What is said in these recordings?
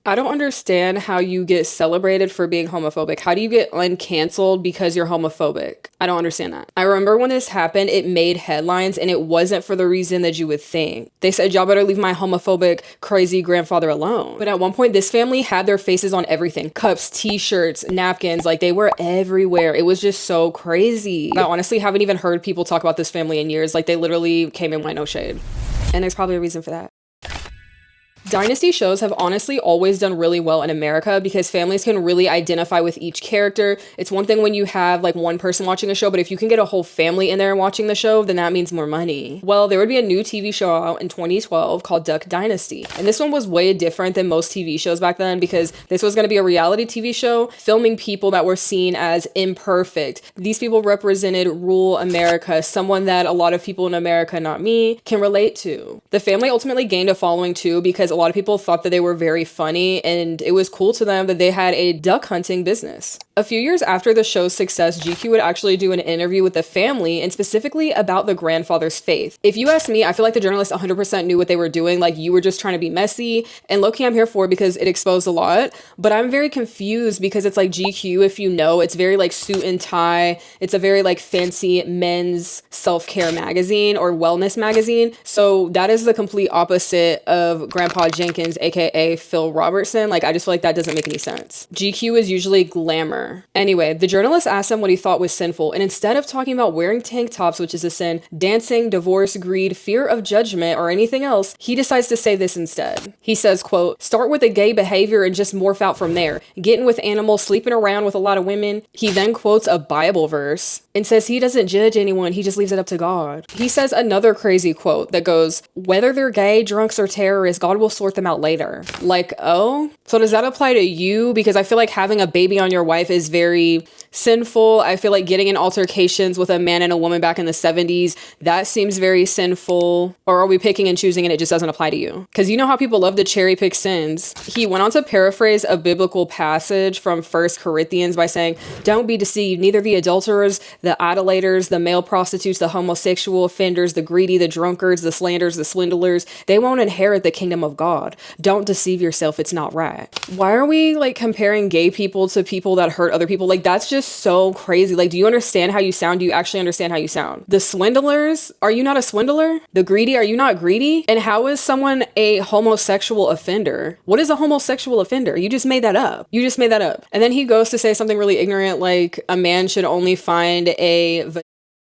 I don't understand how you get celebrated for being homophobic. How do you get uncanceled because you're homophobic? I don't understand that. I remember when this happened, it made headlines and it wasn't for the reason that you would think. They said, y'all better leave my homophobic, crazy grandfather alone. But at one point, this family had their faces on everything. Cups, t-shirts, napkins, like they were everywhere. It was just so crazy. I honestly haven't even heard people talk about this family in years. Like they literally came and went, no shade. And there's probably a reason for that. Dynasty shows have honestly always done really well in America because families can really identify with each character. It's one thing when you have like one person watching a show, but if you can get a whole family in there watching the show, then that means more money. Well, there would be a new TV show out in 2012 called Duck Dynasty. And this one was way different than most TV shows back then because this was going to be a reality TV show filming people that were seen as imperfect. These people represented rural America, someone that a lot of people in America, not me, can relate to. The family ultimately gained a following too because a lot of people thought that they were very funny and it was cool to them that they had a duck hunting business. A few years after the show's success, GQ would actually do an interview with the family and specifically about the grandfather's faith. If you ask me, I feel like the journalists 100% knew what they were doing. Like you were just trying to be messy, and low-key I'm here for it because it exposed a lot, but I'm very confused because it's like GQ, if you know, it's very like suit and tie. It's a very like fancy men's self-care magazine or wellness magazine. So that is the complete opposite of Grandpa Jenkins, aka Phil Robertson. Like I just feel like that doesn't make any sense. GQ is usually glamour. Anyway, the journalist asked him what he thought was sinful, and instead of talking about wearing tank tops, which is a sin, dancing, divorce, greed, fear of judgment, or anything else, he decides to say this instead. He says, quote, "Start with a gay behavior and just morph out from there. Getting with animals, sleeping around with a lot of women." He then quotes a Bible verse and says he doesn't judge anyone, he just leaves it up to God. He says another crazy quote that goes, "Whether they're gay, drunks, or terrorists, God will sort them out later." Like, oh? So does that apply to you? Because I feel like having a baby on your wife is very sinful. I feel like getting in altercations with a man and a woman back in the 70s, that seems very sinful. Or are we picking and choosing and it just doesn't apply to you? Because you know how people love to cherry pick sins. He went on to paraphrase a biblical passage from 1 Corinthians by saying, "Don't be deceived, neither the adulterers, the idolaters, the male prostitutes, the homosexual offenders, the greedy, the drunkards, the slanderers, the swindlers, they won't inherit the kingdom of God. Don't deceive yourself, it's not right." Why are we like comparing gay people to people that hurt other people? Like that's just so crazy. Like, do you understand how you sound? Do you actually understand how you sound? The swindlers, are you not a swindler? The greedy, are you not greedy? And how is someone a homosexual offender? What is a homosexual offender? You just made that up. You just made that up. And then he goes to say something really ignorant, like a man should only find a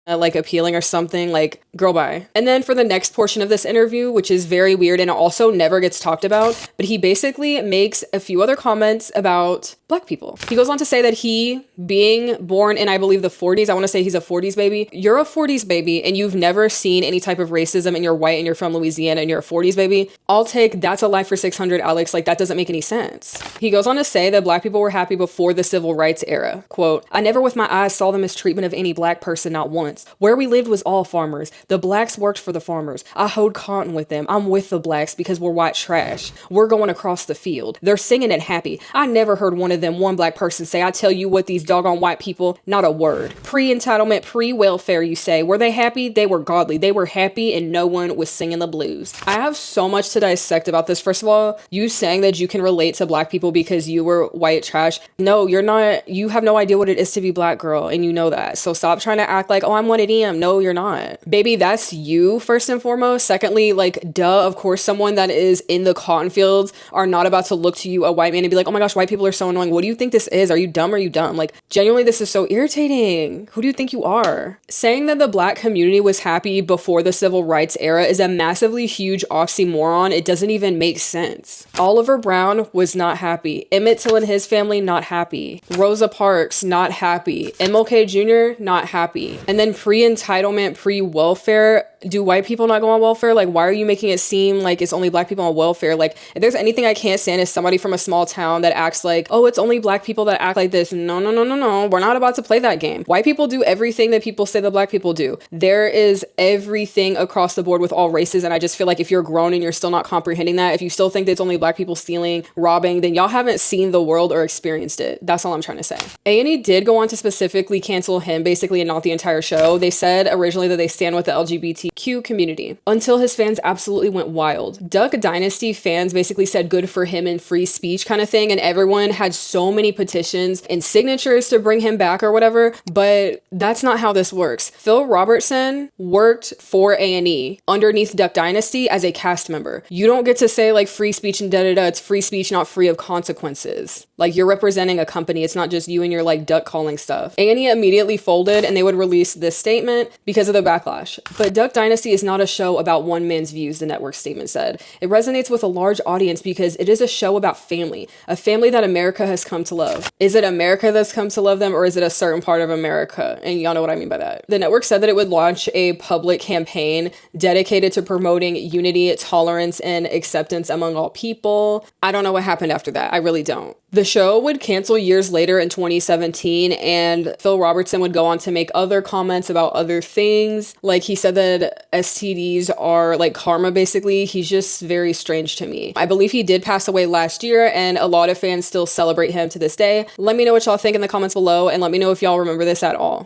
like appealing or something. Like, girl, bye. And then for the next portion of this interview, which is very weird and also never gets talked about, but he basically makes a few other comments about Black people. He goes on to say that he, being born in, I believe, the 40s, I want to say he's a 40s baby. You're a 40s baby and you've never seen any type of racism and you're white and you're from Louisiana and you're a 40s baby. I'll take that's a life for 600, Alex. Like, that doesn't make any sense. He goes on to say that Black people were happy before the civil rights era. Quote, "I never with my eyes saw the mistreatment of any Black person, not once. Where we lived was all farmers. The Blacks worked for the farmers. I hoed cotton with them. I'm with the Blacks because we're white trash. We're going across the field. They're singing and happy. I never heard one of them, one Black person say, I tell you what, these doggone white people, not a word. Pre-entitlement, pre-welfare, you say. Were they happy? They were godly. They were happy and no one was singing the blues." I have so much to dissect about this. First of all, you saying that you can relate to Black people because you were white trash. No, you're not. You have no idea what it is to be Black, girl, and you know that. So stop trying to act like, oh, I'm one of them. No, you're not. Baby, that's you, first and foremost. Secondly, like, duh, of course, someone that is in the cotton fields are not about to look to you, a white man, and be like, oh my gosh, white people are so annoying. What do you think this is? Are you dumb? Are you dumb? Like, genuinely, this is so irritating. Who do you think you are? Saying that the Black community was happy before the civil rights era is a massively huge oxymoron. It doesn't even make sense. Oliver Brown was not happy. Emmett Till and his family, not happy. Rosa Parks, not happy. MLK Jr., not happy. And then pre-entitlement, pre-welfare, do white people not go on welfare? Like, why are you making it seem like it's only Black people on welfare? Like, if there's anything I can't stand is somebody from a small town that acts like, oh, it's only Black people that act like this. No, no, no, no, no. We're not about to play that game. White people do everything that people say that Black people do. There is everything across the board with all races. And I just feel like if you're grown and you're still not comprehending that, if you still think that it's only Black people stealing, robbing, then y'all haven't seen the world or experienced it. That's all I'm trying to say. A&E did go on to specifically cancel him, basically, and not the entire show. show, they said originally that they stand with the LGBTQ community until his fans absolutely went wild. Duck Dynasty fans basically said good for him and free speech kind of thing, and everyone had so many petitions and signatures to bring him back or whatever, but that's not how this works. Phil Robertson worked for A&E underneath Duck Dynasty as a cast member. You don't get to say like free speech and da-da-da, it's free speech, not free of consequences. Like, you're representing a company, it's not just you and your like duck calling stuff. A&E immediately folded and they would release this statement because of the backlash. But Duck Dynasty is not a show about one man's views, the network statement said. It resonates with a large audience because it is a show about family, a family that America has come to love. Is it America that's come to love them, or is it a certain part of America? And y'all know what I mean by that. The network said that it would launch a public campaign dedicated to promoting unity, tolerance, and acceptance among all people. I don't know what happened after that. I really don't. The show would cancel years later in 2017, and Phil Robertson would go on to make other comments about other things. Like, he said that STDs are like karma, basically. He's just very strange to me. I believe he did pass away last year, and a lot of fans still celebrate him to this day. Let me know what y'all think in the comments below, and let me know if y'all remember this at all.